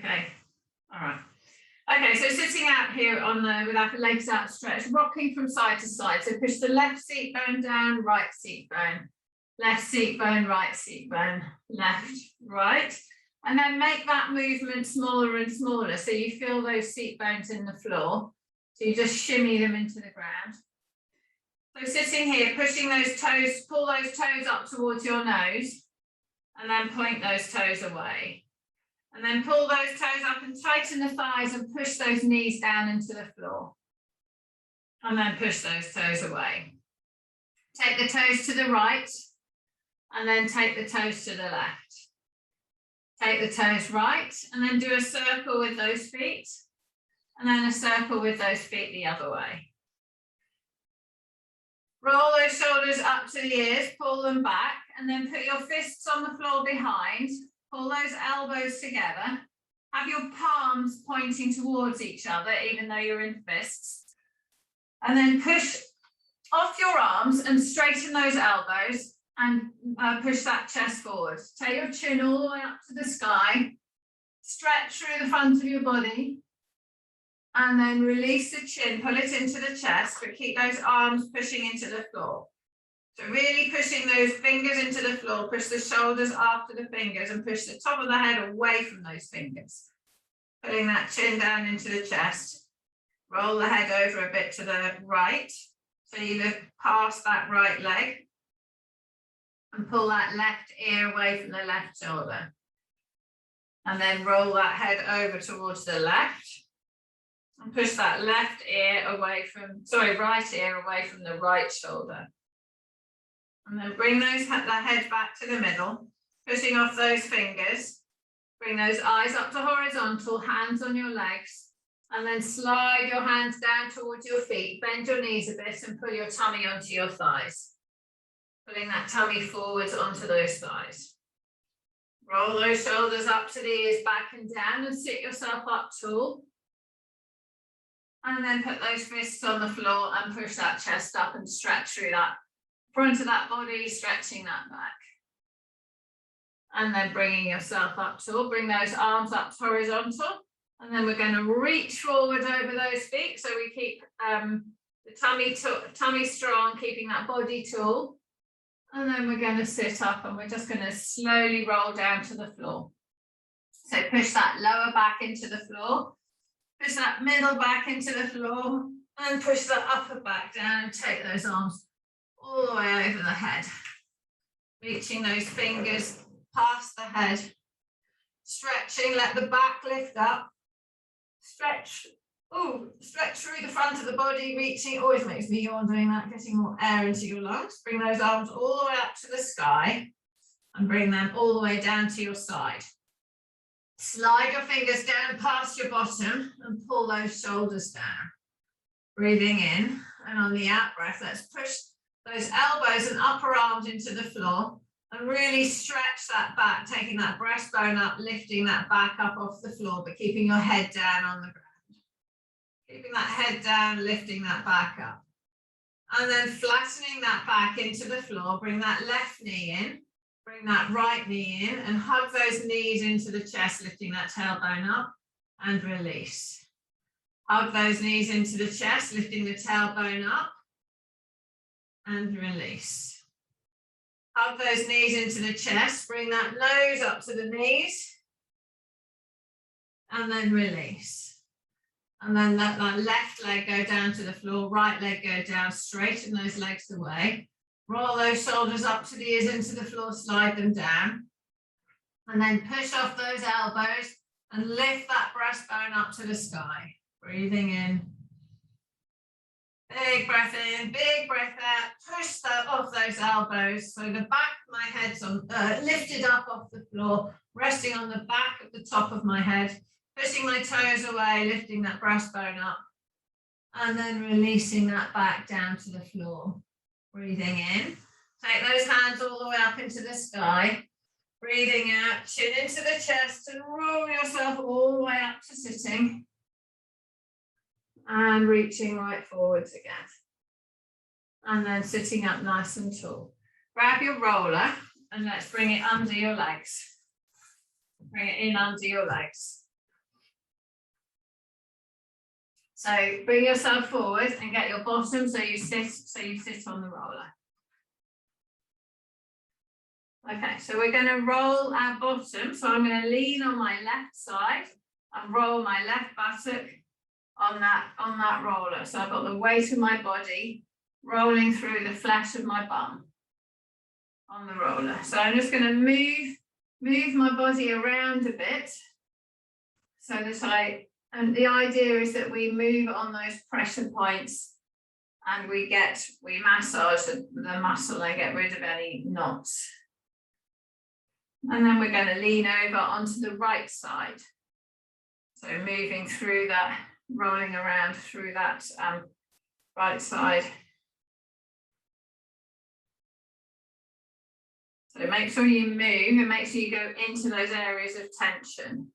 Okay, all right. Okay, so sitting out here on the with our legs outstretched, rocking from side to side. So push the left seat bone down, right seat bone, left seat bone, right seat bone, left, right. And then make that movement smaller and smaller so you feel those seat bones in the floor. So you just shimmy them into the ground. So sitting here, pushing those toes, pull those toes up towards your nose and then point those toes away. And then pull those toes up and tighten the thighs and push those knees down into the floor. And then push those toes away. Take the toes to the right and then take the toes to the left. Take the toes right and then do a circle with those feet and then a circle with those feet the other way. Roll those shoulders up to the ears, pull them back and then put your fists on the floor behind. Pull those elbows together. Have your palms pointing towards each other even though you're in fists. And then push off your arms and straighten those elbows. And push that chest forward. Take your chin all the way up to the sky. Stretch through the front of your body. And then release the chin, pull it into the chest, but keep those arms pushing into the floor. So really pushing those fingers into the floor, push the shoulders after the fingers and push the top of the head away from those fingers. Putting that chin down into the chest. Roll the head over a bit to the right. So you look past that right leg. And pull that left ear away from the left shoulder. And then roll that head over towards the left. And push that left ear away from, right ear away from the right shoulder. And then bring the head back to the middle, pushing off those fingers. Bring those eyes up to horizontal, hands on your legs. And then slide your hands down towards your feet, bend your knees a bit and pull your tummy onto your thighs. Pulling that tummy forwards onto those thighs. Roll those shoulders up to the ears, back and down, and sit yourself up tall. And then put those fists on the floor and push that chest up and stretch through that front of that body, stretching that back. And then bringing yourself up tall, bring those arms up horizontal. And then we're going to reach forward over those feet. So we keep the tummy strong, keeping that body tall. And then we're going to sit up and we're just going to slowly roll down to the floor. So push that lower back into the floor, push that middle back into the floor, and push that upper back down and take those arms all the way over the head. Reaching those fingers past the head, stretching, let the back lift up, stretch through the front of the body, reaching, always makes me yawn doing that, getting more air into your lungs. Bring those arms all the way up to the sky and bring them all the way down to your side. Slide your fingers down past your bottom and pull those shoulders down. Breathing in, and on the out breath, let's push those elbows and upper arms into the floor and really stretch that back, taking that breastbone up, lifting that back up off the floor, but keeping your head down on the ground. Keeping that head down, lifting that back up. And then flattening that back into the floor, bring that left knee in, bring that right knee in, and hug those knees into the chest, lifting that tailbone up, and release. Hug those knees into the chest, lifting the tailbone up, and release. Hug those knees into the chest, bring that nose up to the knees, and then release. And then let that left leg go down to the floor, right leg go down, straighten those legs away. Roll those shoulders up to the ears into the floor, slide them down. And then push off those elbows and lift that breastbone up to the sky. Breathing in. Big breath in, big breath out. Push that off those elbows. So the back of my head's lifted up off the floor, resting on the back of the top of my head. Pushing my toes away, lifting that breastbone up, and then releasing that back down to the floor. Breathing in, take those hands all the way up into the sky. Breathing out, chin into the chest and roll yourself all the way up to sitting. And reaching right forwards again. And then sitting up nice and tall. Grab your roller and let's bring it under your legs. Bring it in under your legs. So bring yourself forward and get your bottom so you sit on the roller. Okay, so we're going to roll our bottom. So I'm going to lean on my left side and roll my left buttock on that roller. So I've got the weight of my body rolling through the flesh of my bum on the roller. So I'm just going to move my body around a bit so that and the idea is that we move on those pressure points and we massage the muscle and get rid of any knots. And then we're going to lean over onto the right side. So moving through that, rolling around through that right side. So make sure you move and make sure you go into those areas of tension.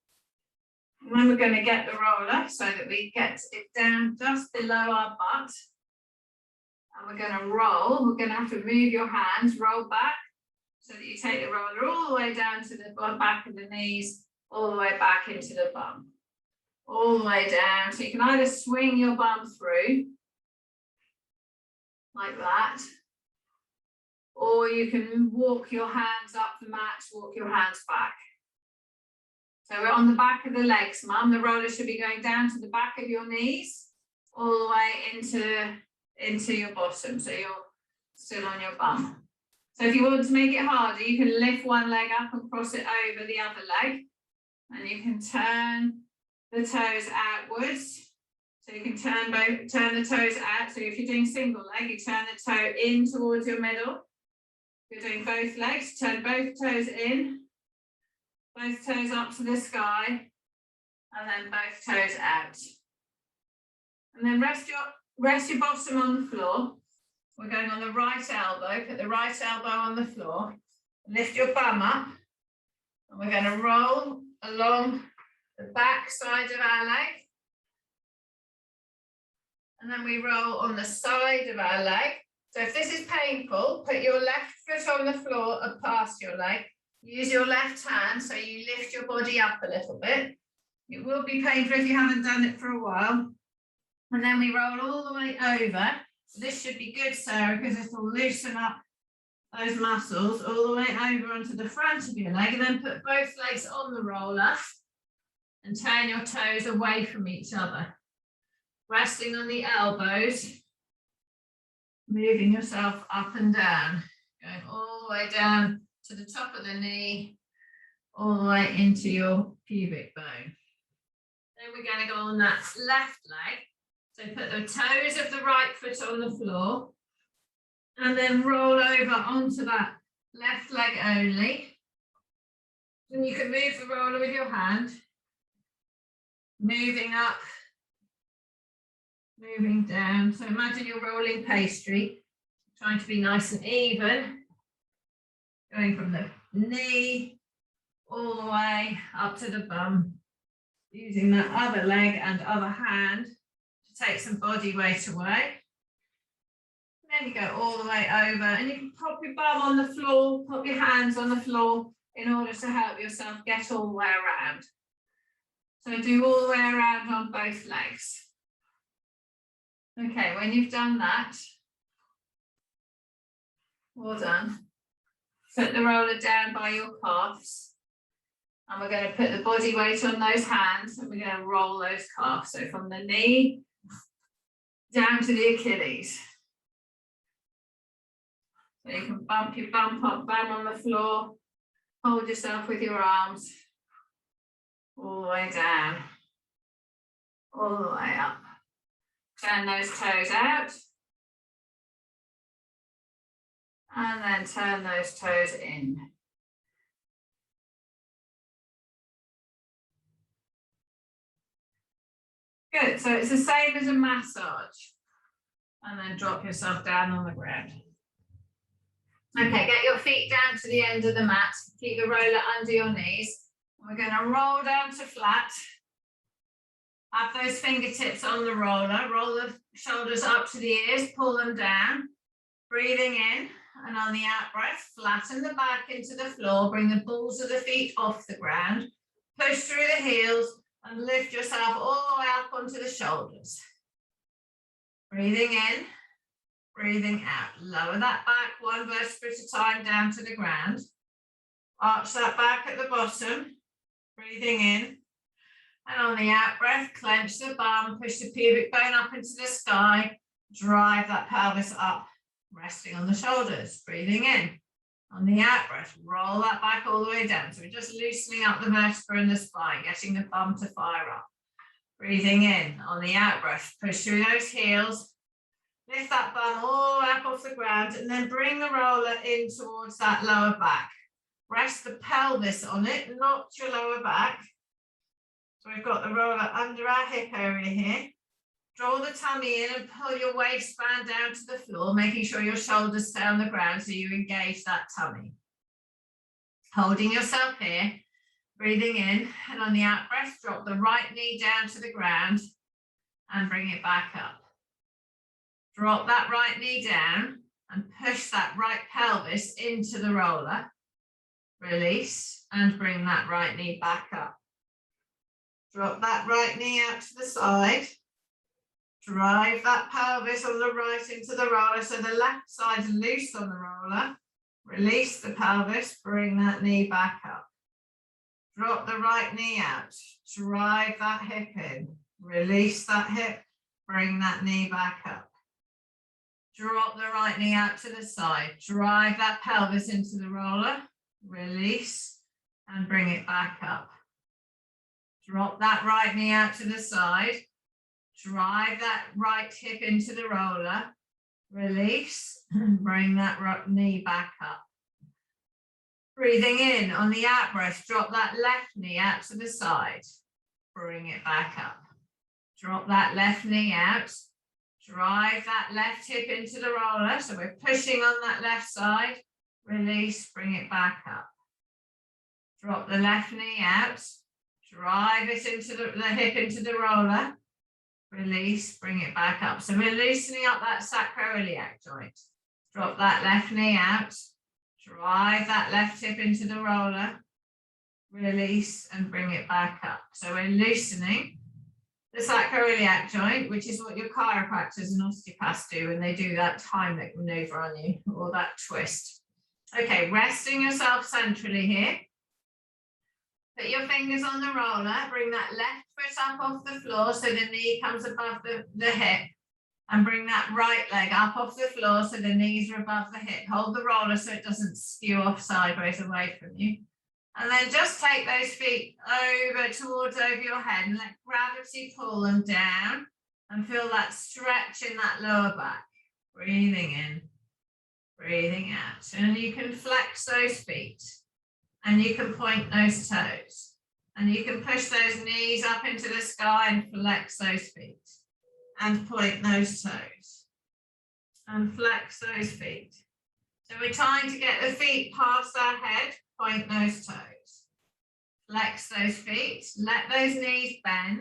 And then we're going to get the roller so that we get it down just below our butt. And we're going to roll. We're going to have to move your hands, roll back so that you take the roller all the way down to the back of the knees, all the way back into the bum. All the way down. So you can either swing your bum through like that, or you can walk your hands up the mat, walk your hands back. So we're on the back of the legs, Mum. The roller should be going down to the back of your knees, all the way into your bottom. So you're still on your bum. So if you want to make it harder, you can lift one leg up and cross it over the other leg. And you can turn the toes outwards. So you can turn the toes out. So if you're doing single leg, you turn the toe in towards your middle. If you're doing both legs, turn both toes in. Both toes up to the sky, and then both toes out. And then rest your bottom on the floor. We're going on the right elbow. Put the right elbow on the floor. Lift your bum up. And we're going to roll along the back side of our leg. And then we roll on the side of our leg. So if this is painful, put your left foot on the floor and past your leg. Use your left hand so you lift your body up a little bit. It will be painful if you haven't done it for a while. And then we roll all the way over. This should be good, Sarah, because it will loosen up those muscles all the way over onto the front of your leg. And then put both legs on the roller and turn your toes away from each other. Resting on the elbows, moving yourself up and down, going all the way down to the top of the knee, all the way into your pubic bone. Then we're going to go on that left leg. So put the toes of the right foot on the floor and then roll over onto that left leg only. And you can move the roller with your hand, moving up, moving down. So imagine you're rolling pastry, trying to be nice and even. Going from the knee all the way up to the bum, using that other leg and other hand to take some body weight away. And then you go all the way over and you can pop your bum on the floor, pop your hands on the floor in order to help yourself get all the way around. So do all the way around on both legs. Okay, when you've done that, well done. Put the roller down by your calves and we're going to put the body weight on those hands and we're going to roll those calves. So from the knee down to the Achilles. So you can bump your bum on the floor, hold yourself with your arms all the way down, all the way up. Turn those toes out. And then turn those toes in. Good, so it's the same as a massage. And then drop yourself down on the ground. Okay, get your feet down to the end of the mat. Keep the roller under your knees. We're going to roll down to flat. Have those fingertips on the roller. Roll the shoulders up to the ears, pull them down. Breathing in. And on the out breath, flatten the back into the floor, bring the balls of the feet off the ground, push through the heels and lift yourself all the way up onto the shoulders. Breathing in, breathing out. Lower that back one vertebra at a time down to the ground. Arch that back at the bottom. Breathing in. And on the out breath, clench the bum, push the pubic bone up into the sky. Drive that pelvis up, resting on the shoulders. Breathing in. On the out breath, roll that back all the way down. So we're just loosening up the vertebra in the spine, getting the bum to fire up. Breathing in. On the out breath, push through those heels. Lift that bum all the way up off the ground and then bring the roller in towards that lower back. Rest the pelvis on it, not your lower back. So we've got the roller under our hip area here. Draw the tummy in and pull your waistband down to the floor, making sure your shoulders stay on the ground so you engage that tummy. Holding yourself here, breathing in, and on the out breath, drop the right knee down to the ground and bring it back up. Drop that right knee down and push that right pelvis into the roller. Release and bring that right knee back up. Drop that right knee out to the side. Drive that pelvis on the right into the roller so the left side's loose on the roller. Release the pelvis, bring that knee back up. Drop the right knee out. Drive that hip in. Release that hip, bring that knee back up. Drop the right knee out to the side. Drive that pelvis into the roller. Release and bring it back up. Drop that right knee out to the side. Drive that right hip into the roller. Release and bring that right knee back up. Breathing in on the out breath, drop that left knee out to the side. Bring it back up. Drop that left knee out. Drive that left hip into the roller. So we're pushing on that left side. Release, bring it back up. Drop the left knee out. Drive it into the hip into the roller. Release, bring it back up. So we're loosening up that sacroiliac joint. Drop that left knee out. Drive that left hip into the roller. Release and bring it back up. So we're loosening the sacroiliac joint, which is what your chiropractors and osteopaths do when they do that Heimlich maneuver on you, or that twist. Okay, resting yourself centrally here. Put your fingers on the roller, bring that left foot up off the floor so the knee comes above the hip, and bring that right leg up off the floor so the knees are above the hip. Hold the roller so it doesn't skew off sideways away from you. And then just take those feet over your head and let gravity pull them down and feel that stretch in that lower back. Breathing in, breathing out. And you can flex those feet and you can point those toes and you can push those knees up into the sky and flex those feet and point those toes and flex those feet. So we're trying to get the feet past our head, point those toes. Flex those feet, let those knees bend,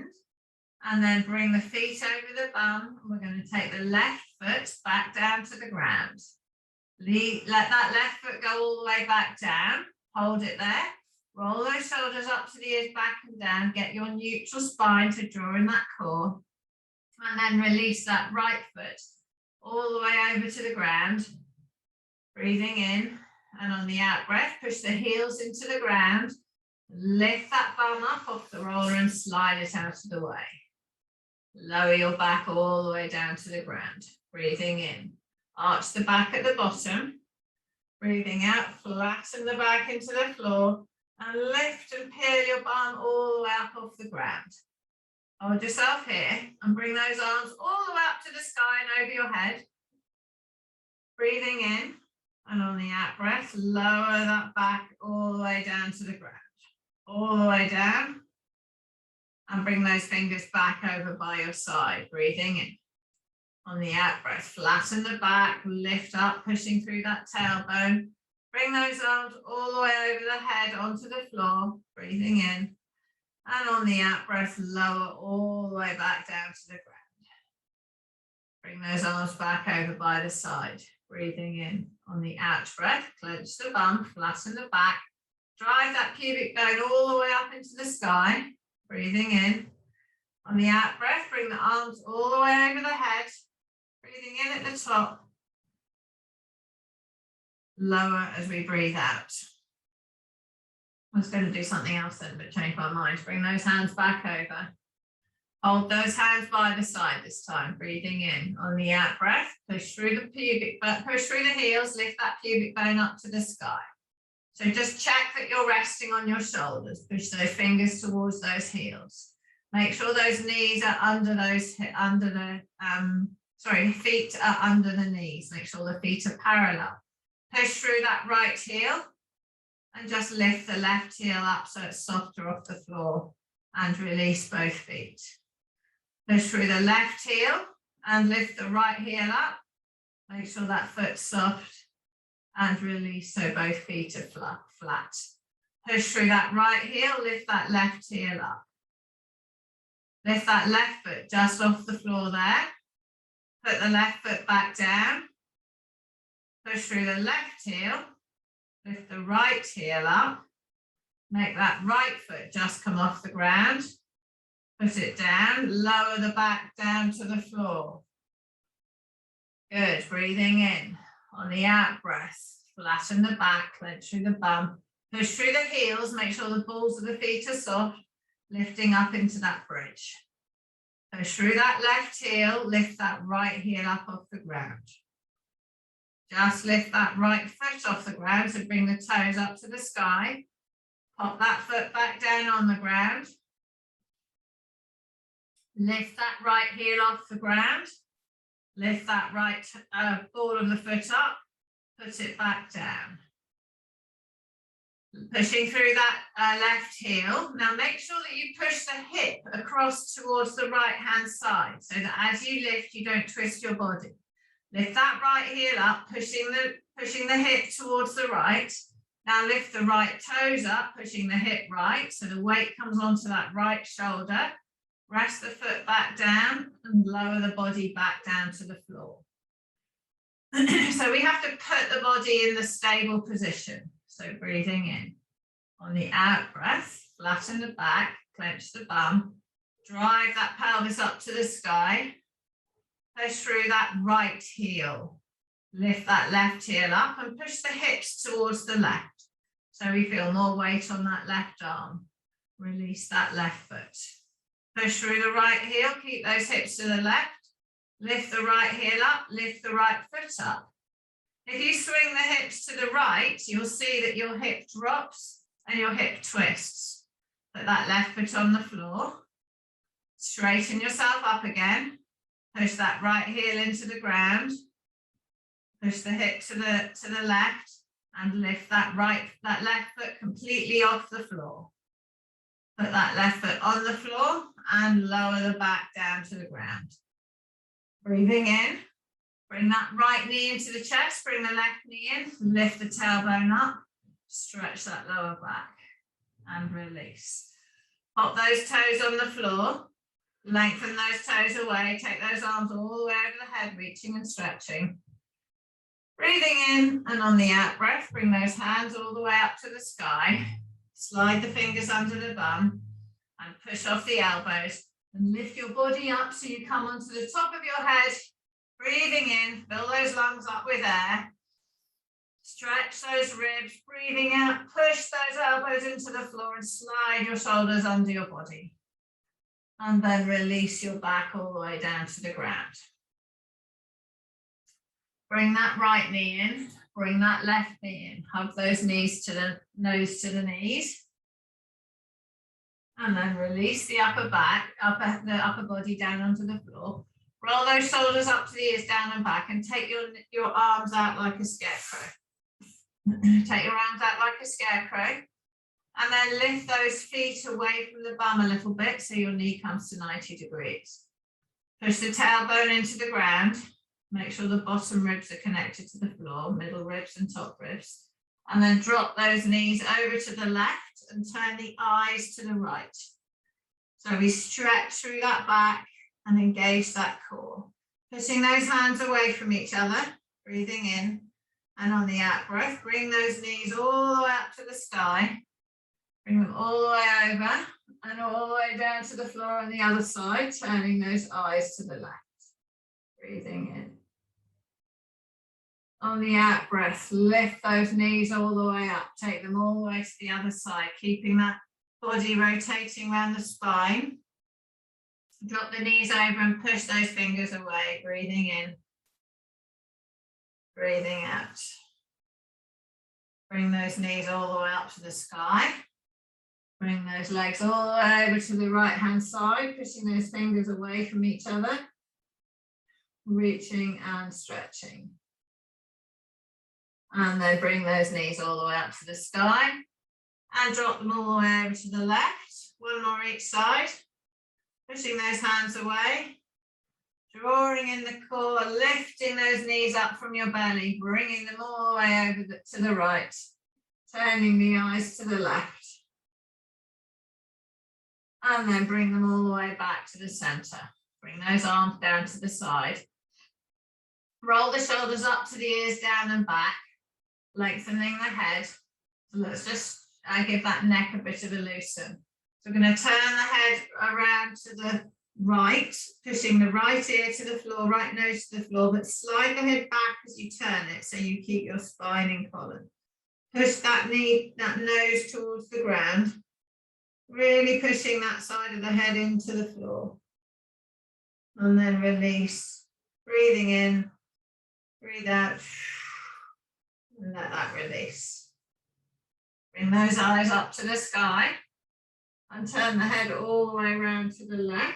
and then bring the feet over the bum. And we're going to take the left foot back down to the ground. Let that left foot go all the way back down. Hold it there. Roll those shoulders up to the ears, back and down. Get your neutral spine to draw in that core. And then release that right foot all the way over to the ground. Breathing in, and on the out breath, push the heels into the ground. Lift that bum up off the roller and slide it out of the way. Lower your back all the way down to the ground. Breathing in. Arch the back at the bottom. Breathing out, flatten the back into the floor and lift and peel your bum all the way up off the ground. Hold yourself here and bring those arms all the way up to the sky and over your head. Breathing in, and on the out breath, lower that back all the way down to the ground. All the way down, and bring those fingers back over by your side. Breathing in. On the out breath, flatten the back, lift up, pushing through that tailbone. Bring those arms all the way over the head onto the floor. Breathing in. And on the out breath, lower all the way back down to the ground. Bring those arms back over by the side. Breathing in. On the out breath, clench the bum, flatten the back. Drive that pubic bone all the way up into the sky. Breathing in. On the out breath, bring the arms all the way over the head. Breathing in at the top. Lower as we breathe out. I was going to do something else then, but change my mind. Bring those hands back over. Hold those hands by the side this time. Breathing in. On the out breath, push through the pubic, push through the heels, lift that pubic bone up to the sky. So just check that you're resting on your shoulders. Push those fingers towards those heels. Make sure those knees are under those, feet are under the knees. Make sure the feet are parallel. Push through that right heel and just lift the left heel up so it's softer off the floor and release both feet. Push through the left heel and lift the right heel up. Make sure that foot's soft and release so both feet are flat. Push through that right heel, lift that left heel up. Lift that left foot just off the floor there. Put the left foot back down. Push through the left heel, lift the right heel up. Make that right foot just come off the ground. Put it down, lower the back down to the floor. Good, breathing in. On the out breath, flatten the back, clench through the bum. Push through the heels, make sure the balls of the feet are soft, lifting up into that bridge. Push through that left heel, lift that right heel up off the ground. Just lift that right foot off the ground, so bring the toes up to the sky. Pop that foot back down on the ground. Lift that right heel off the ground. Lift that right ball of the foot up. Put it back down. Pushing through that left heel. Now make sure that you push the hip across towards the right hand side so that as you lift, you don't twist your body. Lift that right heel up, pushing the hip towards the right. Now lift the right toes up, pushing the hip right, so the weight comes onto that right shoulder. Rest the foot back down and lower the body back down to the floor. So we have to put the body in the stable position. So breathing in. On the out breath, flatten the back, clench the bum, drive that pelvis up to the sky. Push through that right heel. Lift that left heel up and push the hips towards the left. So we feel more weight on that left arm. Release that left foot. Push through the right heel, keep those hips to the left. Lift the right heel up, lift the right foot up. If you swing the hips to the right, you'll see that your hip drops and your hip twists. Put that left foot on the floor. Straighten yourself up again. Push that right heel into the ground. Push the hip to the left and lift that left foot completely off the floor. Put that left foot on the floor and lower the back down to the ground. Breathing in, bring that right knee into the chest, bring the left knee in, lift the tailbone up, stretch that lower back and release. Pop those toes on the floor. Lengthen those toes away, take those arms all the way over the head, reaching and stretching. Breathing in and on the out breath, bring those hands all the way up to the sky. Slide the fingers under the bum and push off the elbows and lift your body up so you come onto the top of your head. Breathing in, fill those lungs up with air. Stretch those ribs, breathing out, push those elbows into the floor and slide your shoulders under your body. And then release your back all the way down to the ground. Bring that right knee in, bring that left knee in. Hug those knees to the nose to the knees. And then release the upper back, the upper body down onto the floor. Roll those shoulders up to the ears, down and back, and take your arms out like a scarecrow. Take your arms out like a scarecrow. And then lift those feet away from the bum a little bit so your knee comes to 90 degrees. Push the tailbone into the ground. Make sure the bottom ribs are connected to the floor, middle ribs and top ribs. And then drop those knees over to the left and turn the eyes to the right. So we stretch through that back and engage that core. Pushing those hands away from each other, breathing in. And on the out breath, bring those knees all the way up to the sky. Bring them all the way over and all the way down to the floor on the other side, turning those eyes to the left. Breathing in. On the out breath, lift those knees all the way up. Take them all the way to the other side, keeping that body rotating around the spine. Drop the knees over and push those fingers away. Breathing in. Breathing out. Bring those knees all the way up to the sky. Bring those legs all the way over to the right hand side, pushing those fingers away from each other. Reaching and stretching. And then bring those knees all the way up to the sky. And drop them all the way over to the left. One more each side. Pushing those hands away. Drawing in the core, lifting those knees up from your belly, bringing them all the way over to the right. Turning the eyes to the left. And then bring them all the way back to the center. Bring those arms down to the side. Roll the shoulders up to the ears, down and back. Lengthening the head. So let's just give that neck a bit of a loosen. So we're going to turn the head around to the right, pushing the right ear to the floor, right nose to the floor, but slide the head back as you turn it so you keep your spine in column. Push that knee, that nose towards the ground, really pushing that side of the head into the floor. And then release, breathing in, breathe out, and let that release. Bring those eyes up to the sky and turn the head all the way around to the left,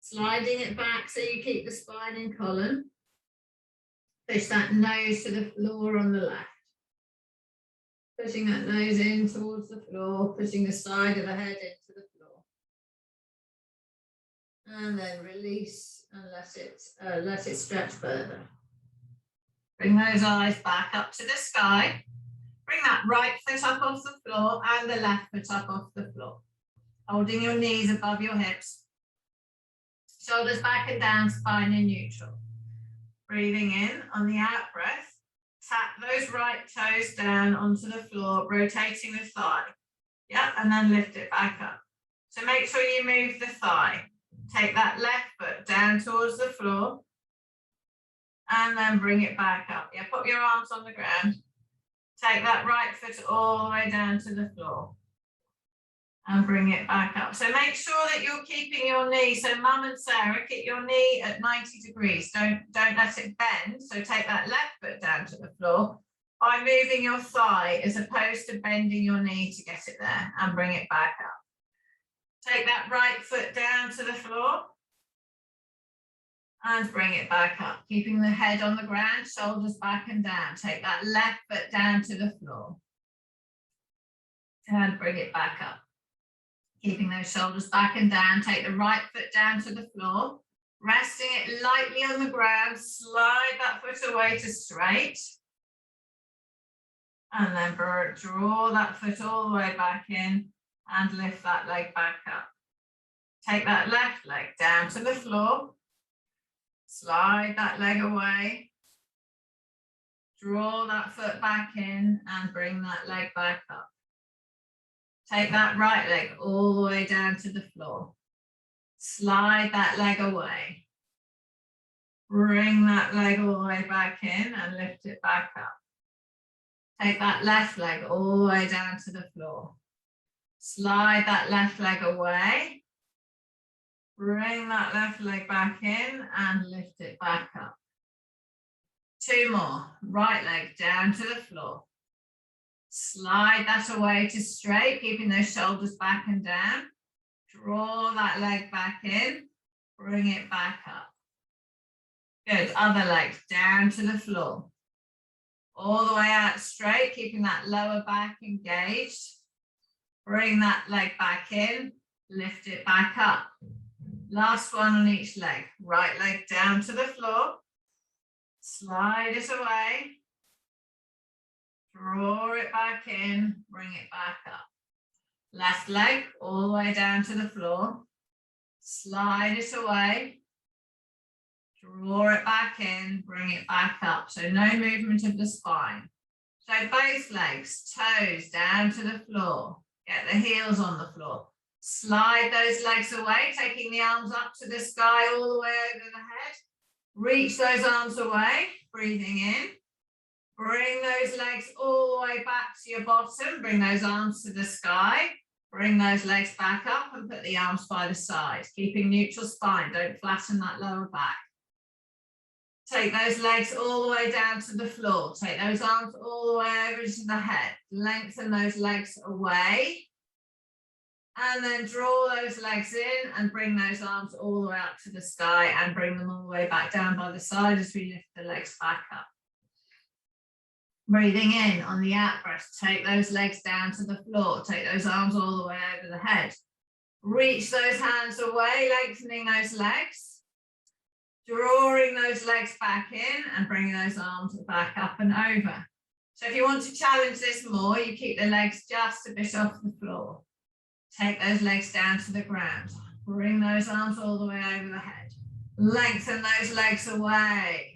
sliding it back so you keep the spine in column. Push that nose to the floor on the left. Pushing that nose in towards the floor, pushing the side of the head into the floor. And then release and let it stretch further. Bring those eyes back up to the sky. Bring that right foot up off the floor and the left foot up off the floor. Holding your knees above your hips. Shoulders back and down, spine in neutral. Breathing in on the out breath. Tap those right toes down onto the floor, rotating the thigh. Yep, and then lift it back up. So make sure you move the thigh. Take that left foot down towards the floor. And then bring it back up. Yeah, put your arms on the ground. Take that right foot all the way down to the floor. And bring it back up. So make sure that you're keeping your knee. So Mum and Sarah, keep your knee at 90 degrees. Don't let it bend. So take that left foot down to the floor by moving your thigh as opposed to bending your knee to get it there, and bring it back up. Take that right foot down to the floor and bring it back up, keeping the head on the ground, shoulders back and down. Take that left foot down to the floor and bring it back up. Keeping those shoulders back and down, take the right foot down to the floor, resting it lightly on the ground, slide that foot away to straight. And then draw that foot all the way back in and lift that leg back up. Take that left leg down to the floor, slide that leg away, draw that foot back in and bring that leg back up. Take that right leg all the way down to the floor. Slide that leg away. Bring that leg all the way back in and lift it back up. Take that left leg all the way down to the floor. Slide that left leg away. Bring that left leg back in and lift it back up. Two more. Right leg down to the floor. Slide that away to straight, keeping those shoulders back and down. Draw that leg back in, bring it back up. Good, other leg down to the floor. All the way out straight, keeping that lower back engaged. Bring that leg back in, lift it back up. Last one on each leg. Right leg down to the floor. Slide it away. Draw it back in, bring it back up. Left leg all the way down to the floor. Slide it away. Draw it back in, bring it back up. So no movement of the spine. So both legs, toes down to the floor. Get the heels on the floor. Slide those legs away, taking the arms up to the sky all the way over the head. Reach those arms away, breathing in. Bring those legs all the way back to your bottom. Bring those arms to the sky. Bring those legs back up and put the arms by the side, keeping neutral spine. Don't flatten that lower back. Take those legs all the way down to the floor. Take those arms all the way over to the head. Lengthen those legs away. And then draw those legs in and bring those arms all the way up to the sky and bring them all the way back down by the side as we lift the legs back up. Breathing in on the out breath, take those legs down to the floor. Take those arms all the way over the head. Reach those hands away, lengthening those legs. Drawing those legs back in and bringing those arms back up and over. So if you want to challenge this more, you keep the legs just a bit off the floor. Take those legs down to the ground. Bring those arms all the way over the head. Lengthen those legs away.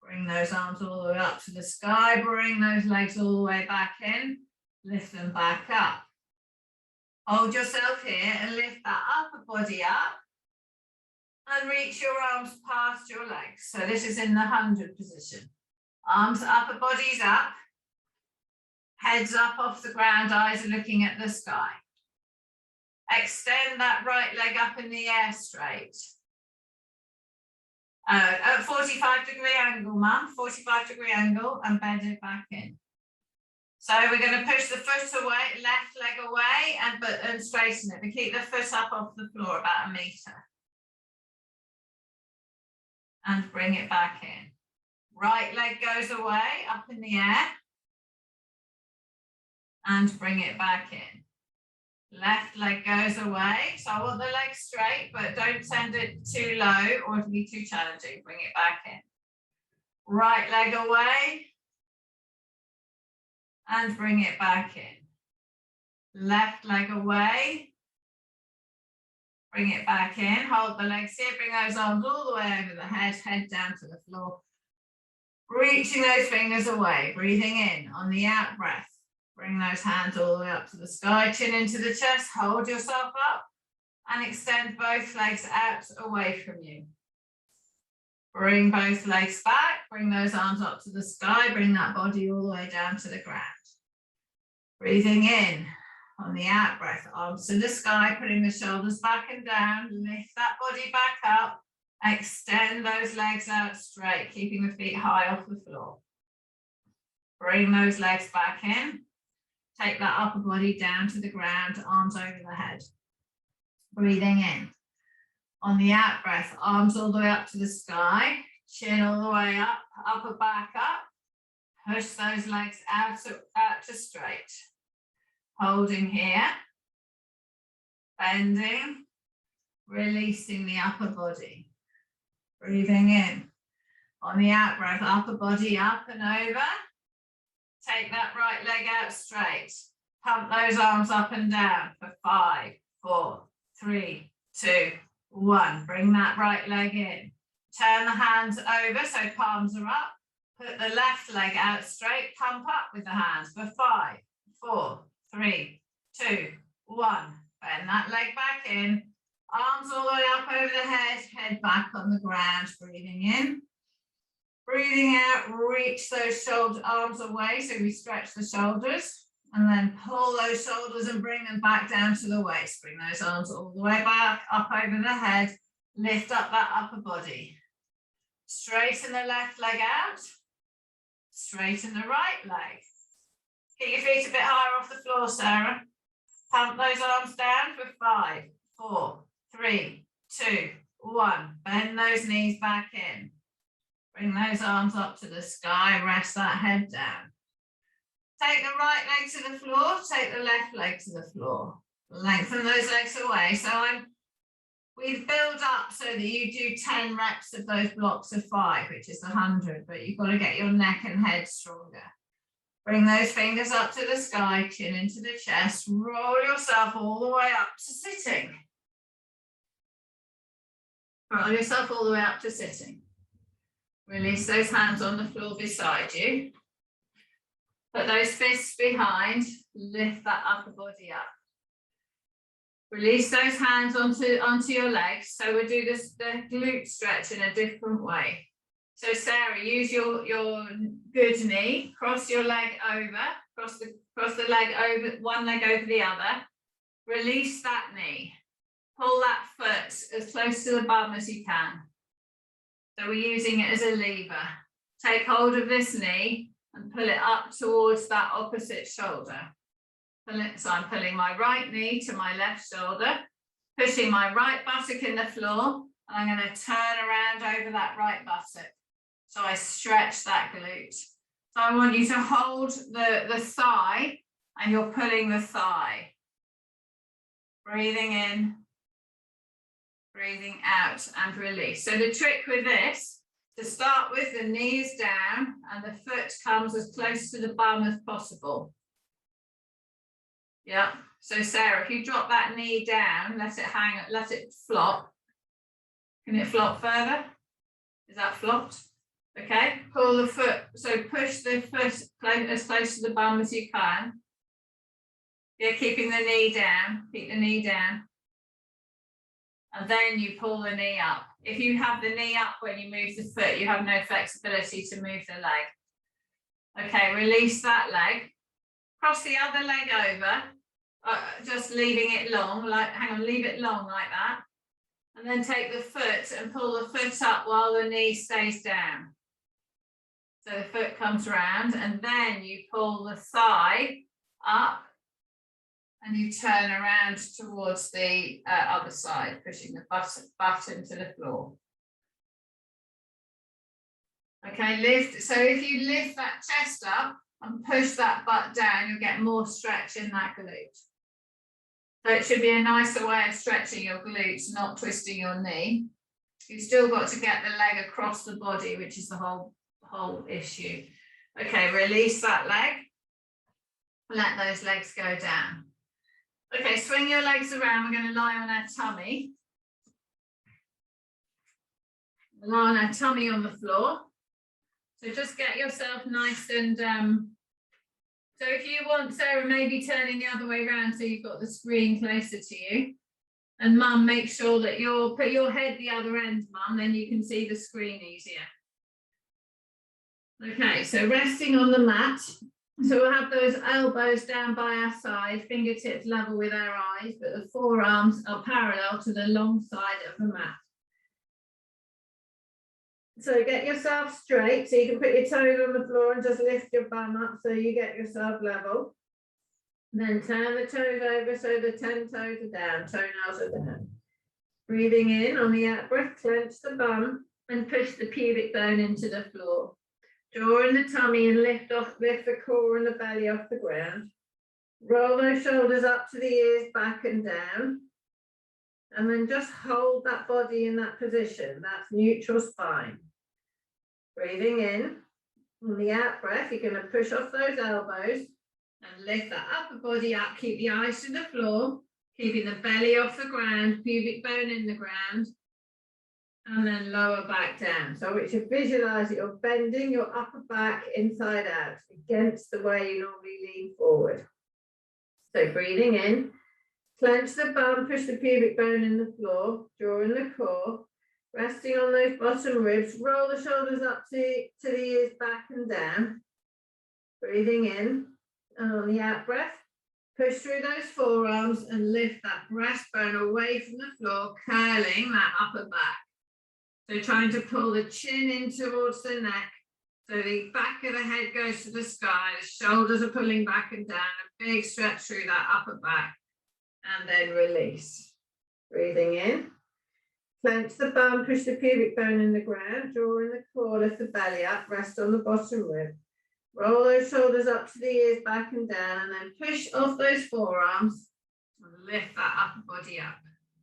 Bring those arms all the way up to the sky. Bring those legs all the way back in. Lift them back up. Hold yourself here and lift that upper body up. And reach your arms past your legs. So this is in the 100 position. Arms, upper body's up. Heads up off the ground, eyes are looking at the sky. Extend that right leg up in the air straight. At 45-degree angle, Mum, 45-degree angle, and bend it back in. So we're going to push the foot away, left leg away, and straighten it. But keep the foot up off the floor about 1 meter. And bring it back in. Right leg goes away, up in the air. And bring it back in. Left leg goes away. So I want the leg straight, but don't send it too low or it'll be too challenging. Bring it back in. Right leg away. And bring it back in. Left leg away. Bring it back in. Hold the legs here. Bring those arms all the way over the head down to the floor. Reaching those fingers away. Breathing in on the out breath. Bring those hands all the way up to the sky, chin into the chest, hold yourself up and extend both legs out away from you. Bring both legs back, bring those arms up to the sky, bring that body all the way down to the ground. Breathing in on the out breath, arms to the sky, putting the shoulders back and down, lift that body back up, extend those legs out straight, keeping the feet high off the floor. Bring those legs back in. Take that upper body down to the ground, arms over the head. Breathing in. On the out breath, arms all the way up to the sky, chin all the way up, upper back up. Push those legs out to straight. Holding here. Bending. Releasing the upper body. Breathing in. On the out breath, upper body up and over. Take that right leg out straight. Pump those arms up and down for 5, 4, 3, 2, 1. Bring that right leg in. Turn the hands over so palms are up. Put the left leg out straight. Pump up with the hands for 5, 4, 3, 2, 1. Bend that leg back in. Arms all the way up over the head back on the ground. Breathing in. Breathing out, reach those shoulder arms away so we stretch the shoulders and then pull those shoulders and bring them back down to the waist. Bring those arms all the way back, up over the head, lift up that upper body. Straighten the left leg out, straighten the right leg. Keep your feet a bit higher off the floor, Sarah. Pump those arms down for 5, 4, 3, 2, 1. Bend those knees back in. Bring those arms up to the sky, rest that head down. Take the right leg to the floor, take the left leg to the floor. Lengthen those legs away. So we've built up so that you do 10 reps of those blocks of 5, which is 100, but you've got to get your neck and head stronger. Bring those fingers up to the sky, chin into the chest, roll yourself all the way up to sitting. Roll yourself all the way up to sitting. Release those hands on the floor beside you. Put those fists behind, lift that upper body up. Release those hands onto your legs. So we'll do the glute stretch in a different way. So Sarah, use your good knee, cross your leg over, cross the leg over, one leg over the other, release that knee, pull that foot as close to the bum as you can. So we're using it as a lever. Take hold of this knee and pull it up towards that opposite shoulder. So I'm pulling my right knee to my left shoulder, pushing my right buttock in the floor, and I'm going to turn around over that right buttock. So I stretch that glute. So I want you to hold the thigh, and you're pulling the thigh. Breathing in, breathing out, and release. So the trick with this, to start with, the knee is down and the foot comes as close to the bum as possible. Yeah. So Sarah, if you drop that knee down, let it hang, let it flop. Can it flop further? Is that flopped? Okay. Pull the foot. So push the foot as close to the bum as you can. Yeah, keeping the knee down. Keep the knee down. And then you pull the knee up. If you have the knee up when you move the foot, you have no flexibility to move the leg. Okay, release that leg. Cross the other leg over, just leaving it long, like, hang on, leave it long like that. And then take the foot and pull the foot up while the knee stays down. So the foot comes round, and then you pull the thigh up and you turn around towards the other side, pushing the butt into the floor. Okay, lift. So if you lift that chest up and push that butt down, you'll get more stretch in that glute. So it should be a nicer way of stretching your glutes, not twisting your knee. You've still got to get the leg across the body, which is the whole issue. Okay, release that leg. Let those legs go down. Okay, swing your legs around. We're going to lie on our tummy. Lie on our tummy on the floor. So just get yourself nice and, so if you want, Sarah, maybe turning the other way around so you've got the screen closer to you. And Mum, make sure that you'll put your head the other end, Mum, then you can see the screen easier. Okay, so resting on the mat. So we'll have those elbows down by our side, fingertips level with our eyes, but the forearms are parallel to the long side of the mat. So get yourself straight, so you can put your toes on the floor and just lift your bum up so you get yourself level. Then turn the toes over so the 10 toes are down, toenails are down. Breathing in on the out breath, clench the bum and push the pubic bone into the floor. Draw in the tummy and lift the core and the belly off the ground. Roll those shoulders up to the ears, back and down. And then just hold that body in that position. That's neutral spine. Breathing in. On the out breath, you're going to push off those elbows and lift that upper body up. Keep the eyes to the floor, keeping the belly off the ground, pubic bone in the ground. And then lower back down. So we should visualize that you're bending your upper back inside out against the way you normally lean forward. So breathing in, clench the bum, push the pubic bone in the floor, draw in the core, resting on those bottom ribs, roll the shoulders up to the ears, back and down. Breathing in, and on the out breath, push through those forearms and lift that breastbone away from the floor, curling that upper back. So trying to pull the chin in towards the neck, so the back of the head goes to the sky, the shoulders are pulling back and down, a big stretch through that upper back, and then release. Breathing in, clench the bum, push the pubic bone in the ground, draw in the core, lift the belly up, rest on the bottom rib. Roll those shoulders up to the ears, back and down, and then push off those forearms and lift that upper body up.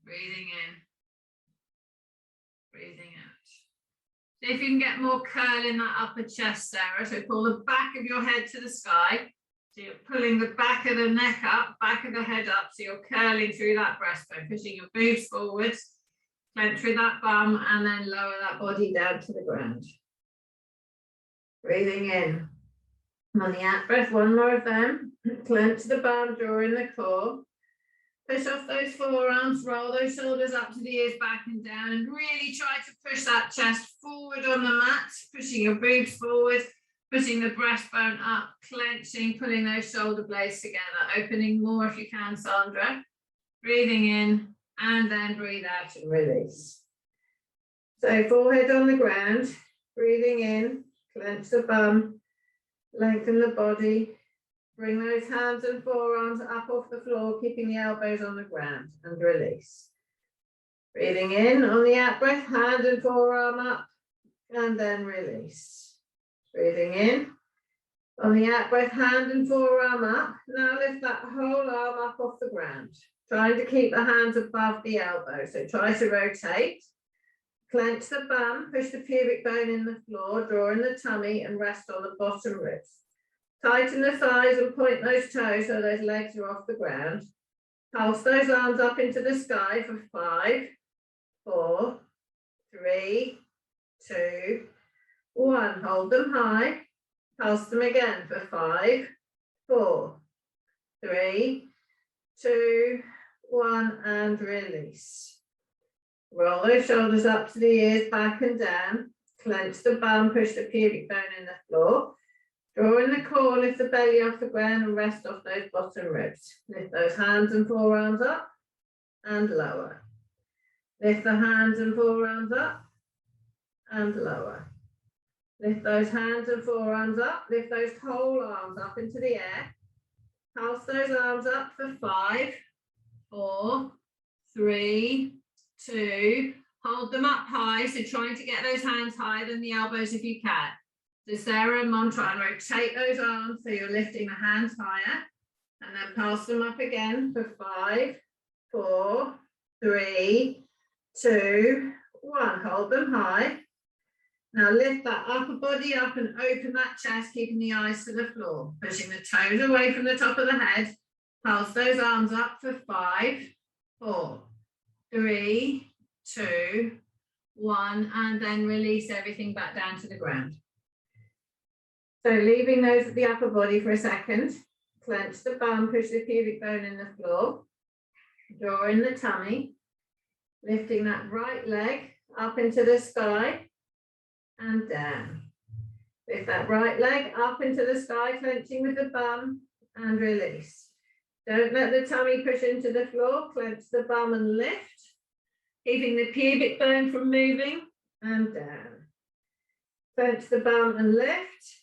Breathing in. Breathing out. See if you can get more curl in that upper chest, Sarah. So pull the back of your head to the sky. So you're pulling the back of the neck up, back of the head up. So you're curling through that breastbone, pushing your boobs forwards, clench through that bum, and then lower that body down to the ground. Breathing in. On the out breath, one more of them. Clench the bum, draw in the core. Push off those forearms, roll those shoulders up to the ears, back and down, and really try to push that chest forward on the mat, pushing your boobs forward, pushing the breastbone up, clenching, pulling those shoulder blades together, opening more if you can, Sandra. Breathing in, and then breathe out and release. So forehead on the ground, breathing in, clench the bum, lengthen the body, bring those hands and forearms up off the floor, keeping the elbows on the ground, and release. Breathing in, on the out breath, hand and forearm up, and then release. Breathing in, on the out breath, hand and forearm up. Now lift that whole arm up off the ground, trying to keep the hands above the elbow. So try to rotate. Clench the bum, push the pubic bone in the floor, draw in the tummy and rest on the bottom ribs. Tighten the thighs and point those toes so those legs are off the ground. Pulse those arms up into the sky for 5, 4, 3, 2, 1. Hold them high. Pulse them again for 5, 4, 3, 2, 1, and release. Roll those shoulders up to the ears, back and down. Clench the bum, push the pubic bone in the floor. Draw in the core, lift the belly off the ground and rest off those bottom ribs. Lift those hands and forearms up and lower. Lift the hands and forearms up and lower. Lift those hands and forearms up. Lift those whole arms up into the air. Pulse those arms up for 5, 4, 3, 2. Hold them up high. So trying to get those hands higher than the elbows if you can. So Sarah and Mom, try and rotate those arms so you're lifting the hands higher. And then pass them up again for 5, 4, 3, 2, 1. Hold them high. Now lift that upper body up and open that chest, keeping the eyes to the floor. Pushing the toes away from the top of the head. Pulse those arms up for 5, 4, 3, 2, 1. And then release everything back down to the ground. So leaving those at the upper body for a second. Clench the bum, push the pubic bone in the floor. Draw in the tummy. Lifting that right leg up into the sky and down. Lift that right leg up into the sky, clenching with the bum and release. Don't let the tummy push into the floor. Clench the bum and lift, keeping the pubic bone from moving and down. Clench the bum and lift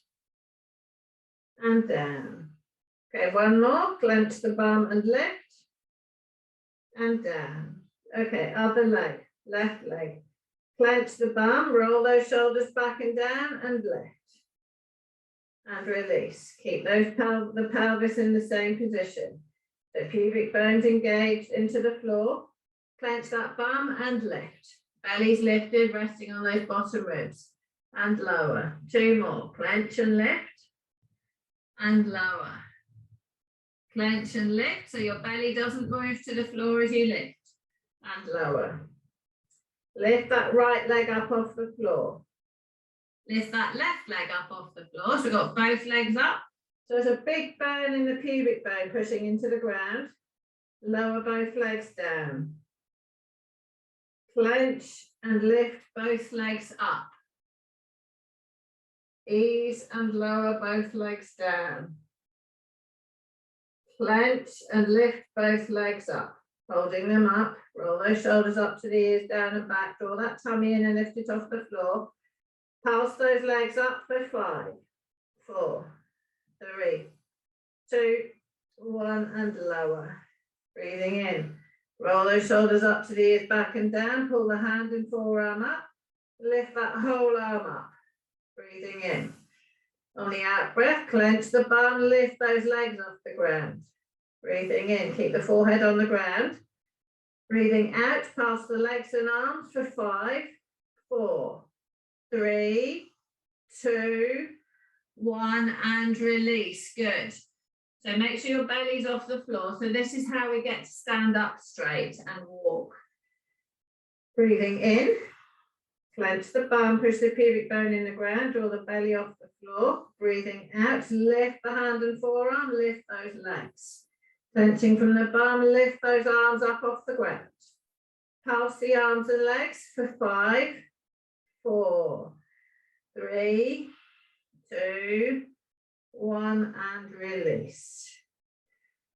and down. Okay, one more. Clench the bum and lift and down. Okay, other leg, left leg. Clench the bum, roll those shoulders back and down and lift. And release. Keep those the pelvis in the same position. So pubic bones engaged into the floor. Clench that bum and lift. Belly's lifted, resting on those bottom ribs. And lower. 2 more. Clench and lift. And lower. Clench and lift so your belly doesn't move to the floor as you lift. And lower. Lift that right leg up off the floor. Lift that left leg up off the floor. So we've got both legs up. So there's a big bone in the pubic bone pushing into the ground. Lower both legs down. Clench and lift both legs up. Ease and lower both legs down. Clench and lift both legs up. Holding them up, roll those shoulders up to the ears, down and back, draw that tummy in and lift it off the floor. Pulse those legs up for 5, 4, 3, 2, 1, and lower. Breathing in. Roll those shoulders up to the ears, back and down, pull the hand and forearm up, lift that whole arm up. Breathing in. On the out breath, clench the bum, lift those legs off the ground. Breathing in, keep the forehead on the ground. Breathing out, pass the legs and arms for 5, 4, 3, 2, 1, and release. Good. So make sure your belly's off the floor. So this is how we get to stand up straight and walk. Breathing in, clench the bum, push the pubic bone in the ground, draw the belly off the floor. Breathing out, lift the hand and forearm, lift those legs. Tension from the bum, lift those arms up off the ground. Pulse the arms and legs for 5, 4, 3, 2, 1, and release.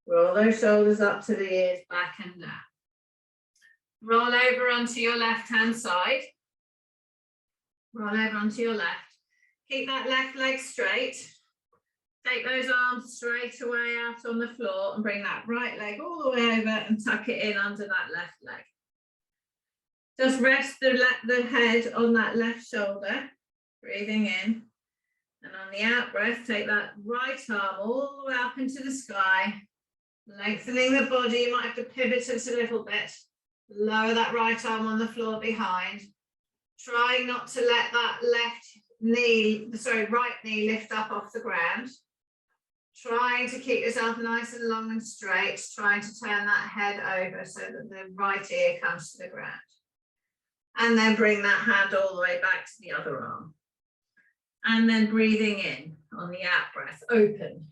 Roll those shoulders up to the ears, back and down. Roll over onto your left-hand side. Roll over onto your left. Keep that left leg straight. Take those arms straight away out on the floor and bring that right leg all the way over and tuck it in under that left leg. Just rest the head on that left shoulder, breathing in. And on the out breath, take that right arm all the way up into the sky, lengthening the body. You might have to pivot it a little bit. Lower that right arm on the floor behind. Trying not to let that right knee lift up off the ground. Trying to keep yourself nice and long and straight. Trying to turn that head over so that the right ear comes to the ground. And then bring that hand all the way back to the other arm. And then breathing in on the out breath, open.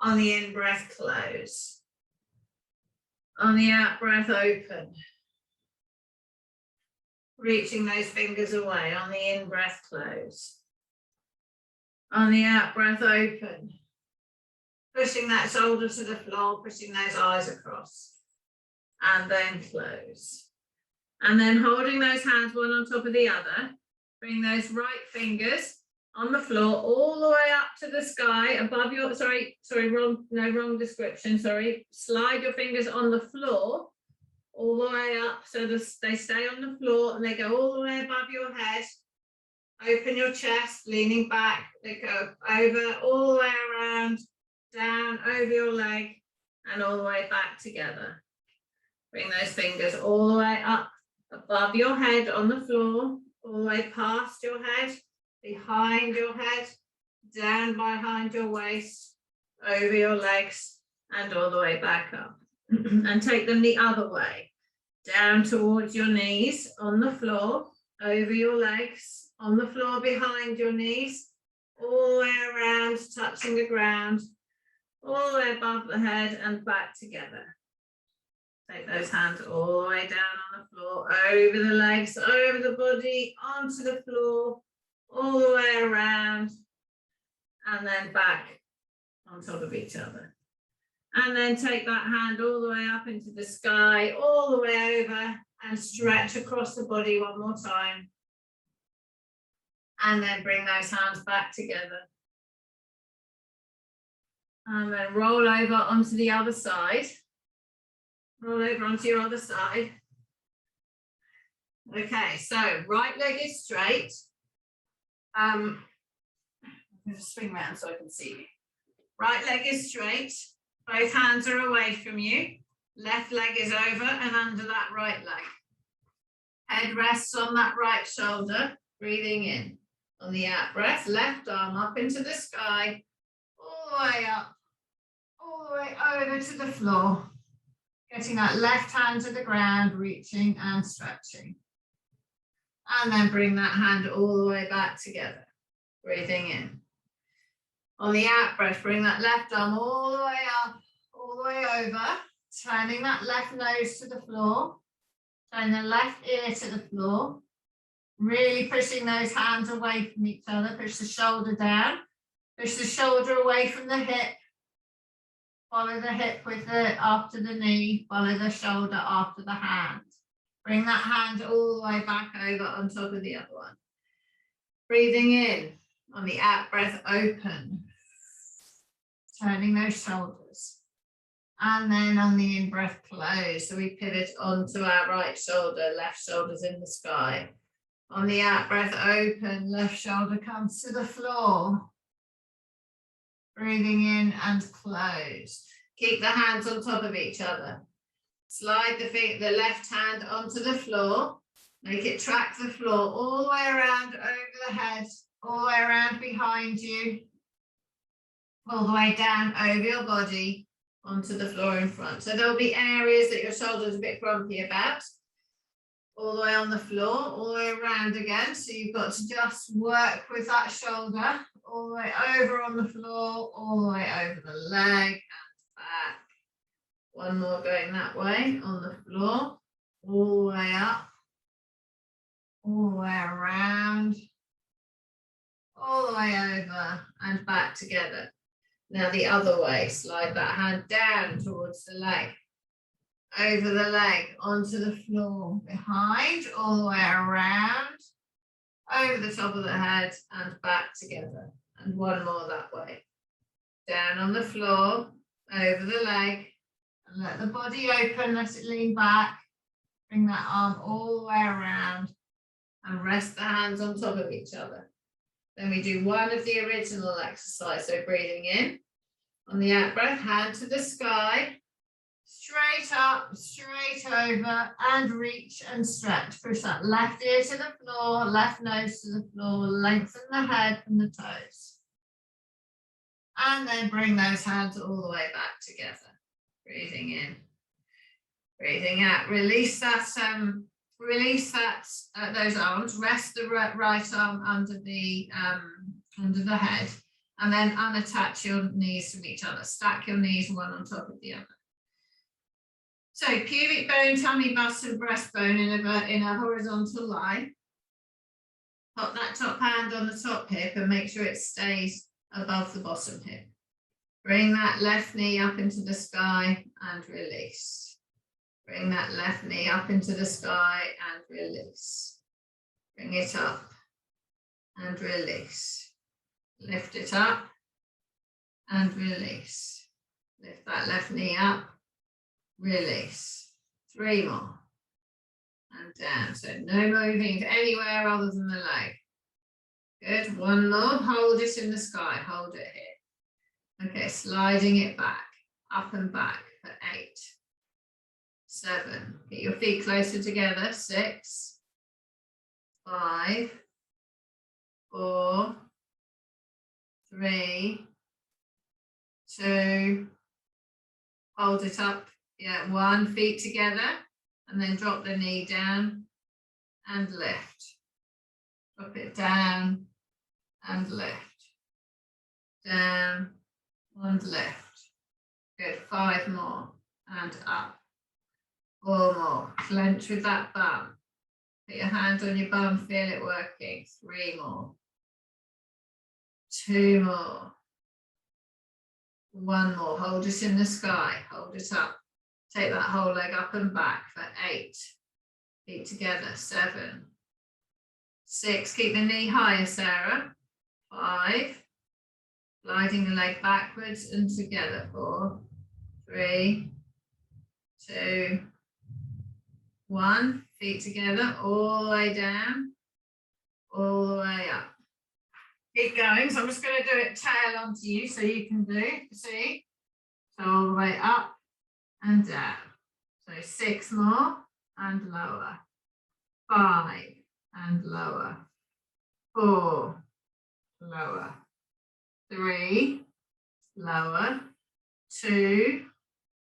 On the in breath, close. On the out breath, open. Reaching those fingers away. On the in breath, close. On the out breath, open. Pushing that shoulder to the floor, pushing those eyes across. And then close. And then holding those hands one on top of the other, bring those right fingers on the floor all the way up to the sky above your, wrong description, slide your fingers on the floor all the way up so they stay on the floor and they go all the way above your head. Open your chest, leaning back, they go over, all the way around, down, over your leg and all the way back together. Bring those fingers all the way up above your head on the floor, all the way past your head, behind your head, down behind your waist, over your legs, and all the way back up. And take them the other way, down towards your knees, on the floor, over your legs, on the floor behind your knees, all the way around, touching the ground, all the way above the head and back together. Take those hands all the way down on the floor, over the legs, over the body, onto the floor, all the way around, and then back on top of each other. And then take that hand all the way up into the sky, all the way over, and stretch across the body one more time. And then bring those hands back together. And then roll over onto the other side. Roll over onto your other side. Okay, so right leg is straight. I'm going to swing around so I can see you. Right leg is straight. Both hands are away from you. Left leg is over and under that right leg. Head rests on that right shoulder. Breathing in. On the out breath, left arm up into the sky. All the way up. All the way over to the floor. Getting that left hand to the ground, reaching and stretching. And then bring that hand all the way back together. Breathing in. On the out breath, bring that left arm all the way up, all the way over. Turning that left nose to the floor. Turning the left ear to the floor. Really pushing those hands away from each other. Push the shoulder down. Push the shoulder away from the hip. Follow the hip with after the knee, follow the shoulder after the hand. Bring that hand all the way back over on top of the other one. Breathing in, on the out breath, open. Turning those shoulders. And then on the in breath, close. So we pivot onto our right shoulder, left shoulder's in the sky. On the out breath, open, left shoulder comes to the floor. Breathing in and close. Keep the hands on top of each other. Slide the left hand onto the floor. Make it track the floor all the way around over the head, all the way around behind you, all the way down over your body onto the floor in front. So there'll be areas that your shoulder's a bit grumpy about. All the way on the floor, all the way around again. So you've got to just work with that shoulder all the way over on the floor, all the way over the leg and back. One more going that way on the floor, all the way up, all the way around, all the way over and back together. Now the other way, slide that hand down towards the leg, over the leg, onto the floor, behind, all the way around, over the top of the head and back together. And one more that way. Down on the floor, over the leg, and let the body open, let it lean back. Bring that arm all the way around and rest the hands on top of each other. Then we do one of the original exercise. So breathing in, on the out breath, hand to the sky, straight up, straight over, and reach and stretch. Push that left ear to the floor, left nose to the floor, lengthen the head from the toes. And then bring those hands all the way back together. Breathing in, breathing out. Release that, those arms. Rest the right arm under the head, and then unattach your knees from each other. Stack your knees one on top of the other. So pubic bone, tummy button, breastbone in a horizontal line. Pop that top hand on the top hip and make sure it stays above the bottom hip. Bring that left knee up into the sky and release. Bring that left knee up into the sky and release. Bring it up and release. Lift it up and release. Lift that left knee up, release. 3 more. And down. So no moving anywhere other than the leg. Good. 1 more. Hold it in the sky. Hold it here. Okay, sliding it back, up and back for 8, 7. Get your feet closer together. 6, 5, 4, 3, 2. Hold it up. Yeah, 1. Feet together, and then drop the knee down and lift. Drop it down and lift. Down and lift. Good. 5 more and up. 4 more. Clench with that bum. Put your hand on your bum, feel it working. 3 more. 2 more. 1 more. Hold it in the sky. Hold it up. Take that whole leg up and back for 8. Feet together. 7. 6. Keep the knee higher, Sarah. 5. Sliding the leg backwards and together. 4, 3, 2, 1. Feet together, all the way down, all the way up. Keep going. So I'm just going to do it tail onto you so you can do, see? So all the way up and down. So 6 more and lower. 5 and lower. 4, lower. 3, lower. 2,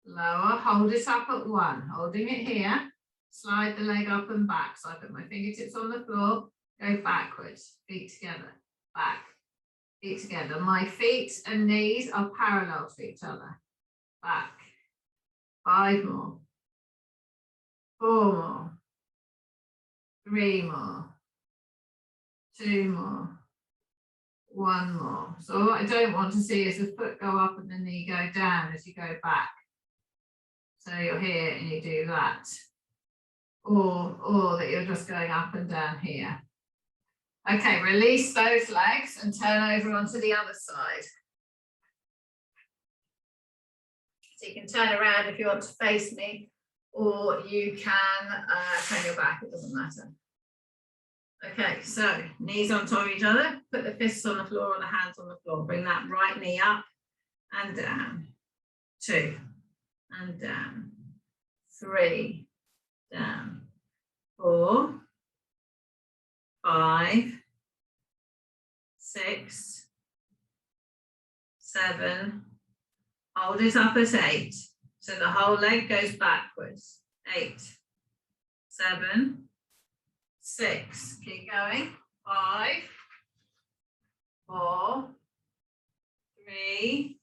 lower. Hold it up at 1. Holding it here. Slide the leg up and back. So I put my fingertips on the floor. Go backwards. Feet together. Back. Feet together. My feet and knees are parallel to each other. Back. 5 more. 4 more. 3 more. 2 more. 1 more. So what I don't want to see is the foot go up and the knee go down as you go back. So you're here and you do that. Or that you're just going up and down here. Okay, release those legs and turn over onto the other side. So you can turn around if you want to face me, or you can turn your back, it doesn't matter. Okay, so knees on top of each other, put the fists on the floor or the hands on the floor. Bring that right knee up and down. 2 and down. 3, down. 4, 5, 6, 7. Hold it up at 8. So the whole leg goes backwards. 8, 7, 6. Keep going. 5, 4, 3,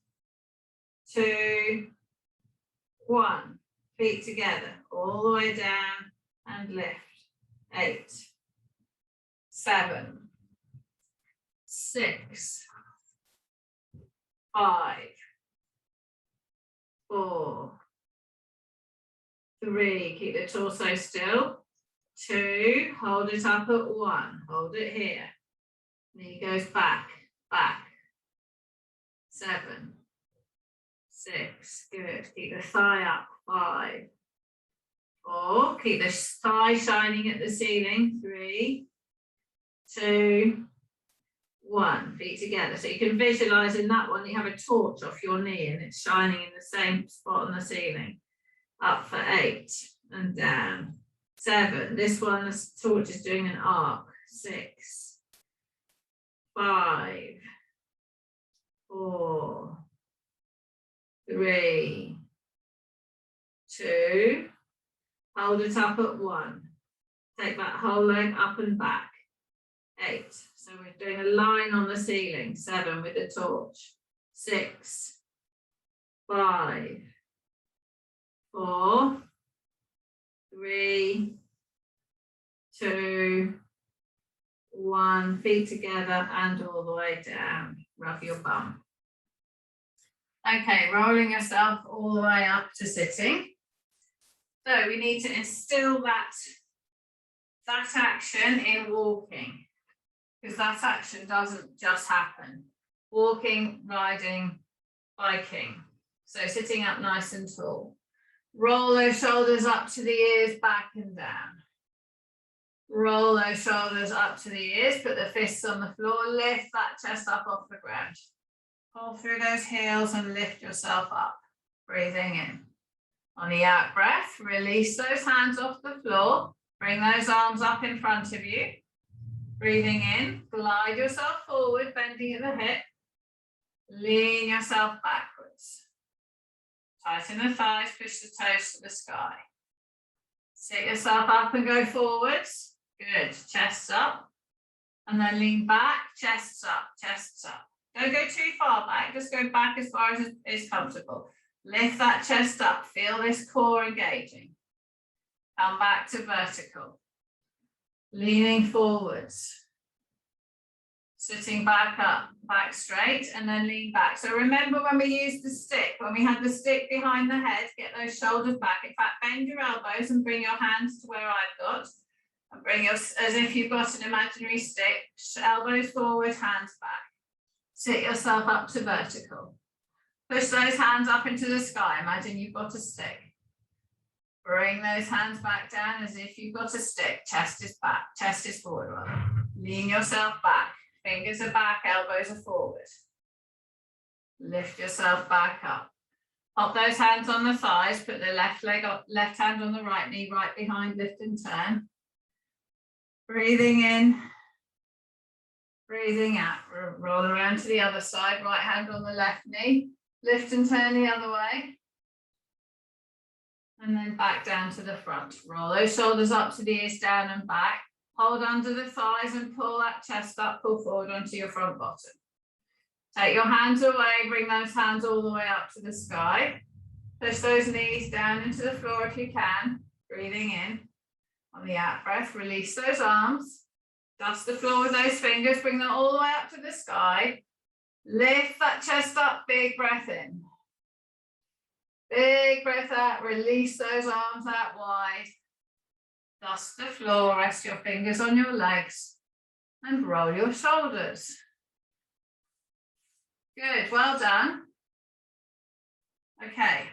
2, 1. Feet together, all the way down and lift. 8, 7, 6, 5, 4, 3, keep the torso still. 2, hold it up at 1, hold it here. Knee goes back, back. 7, 6, good. Keep the thigh up. 5, 4, keep the thigh shining at the ceiling. 3, 2, 1. Feet together. So you can visualize in that one you have a torch off your knee and it's shining in the same spot on the ceiling. Up for 8 and down. 7. This one, the torch is doing an arc. 6, 5, 4, 3, 2. Hold it up at 1. Take that whole leg up and back. 8. So we're doing a line on the ceiling. 7 with the torch. 6, 5, 4, 3, 2, 1. Feet together and all the way down. Rub your bum. Okay, rolling yourself all the way up to sitting. So we need to instill that action in walking, because that action doesn't just happen. Walking, riding, biking. So sitting up nice and tall. Roll those shoulders up to the ears, back and down. Roll those shoulders up to the ears, put the fists on the floor, lift that chest up off the ground. Pull through those heels and lift yourself up. Breathing in. On the out breath, release those hands off the floor. Bring those arms up in front of you. Breathing in, glide yourself forward, bending at the hip. Lean yourself backwards. Tighten the thighs, push the toes to the sky. Sit yourself up and go forwards. Good, chests up. And then lean back, chests up, chests up. Don't go too far back, just go back as far as is comfortable. Lift that chest up, feel this core engaging. Come back to vertical. Leaning forwards. Sitting back up, back straight, and then lean back. So remember when we used the stick, when we had the stick behind the head, get those shoulders back. In fact, bend your elbows and bring your hands to where I've got. And bring your, as if you've got an imaginary stick, elbows forward, hands back. Sit yourself up to vertical. Push those hands up into the sky. Imagine you've got a stick. Bring those hands back down as if you've got a stick. Chest is back, chest is forward rather. Lean yourself back. Fingers are back, elbows are forward. Lift yourself back up. Pop those hands on the thighs, put the left leg up, left hand on the right knee, right behind, lift and turn. Breathing in. Breathing out. Roll around to the other side, right hand on the left knee. Lift and turn the other way. And then back down to the front. Roll those shoulders up to the ears, down and back. Hold under the thighs and pull that chest up, pull forward onto your front bottom. Take your hands away, bring those hands all the way up to the sky. Push those knees down into the floor if you can. Breathing in. On the out breath, release those arms. Dust the floor with those fingers, bring them all the way up to the sky. Lift that chest up, big breath in. Big breath out, release those arms out wide. Dust the floor, rest your fingers on your legs and roll your shoulders. Good, well done. Okay,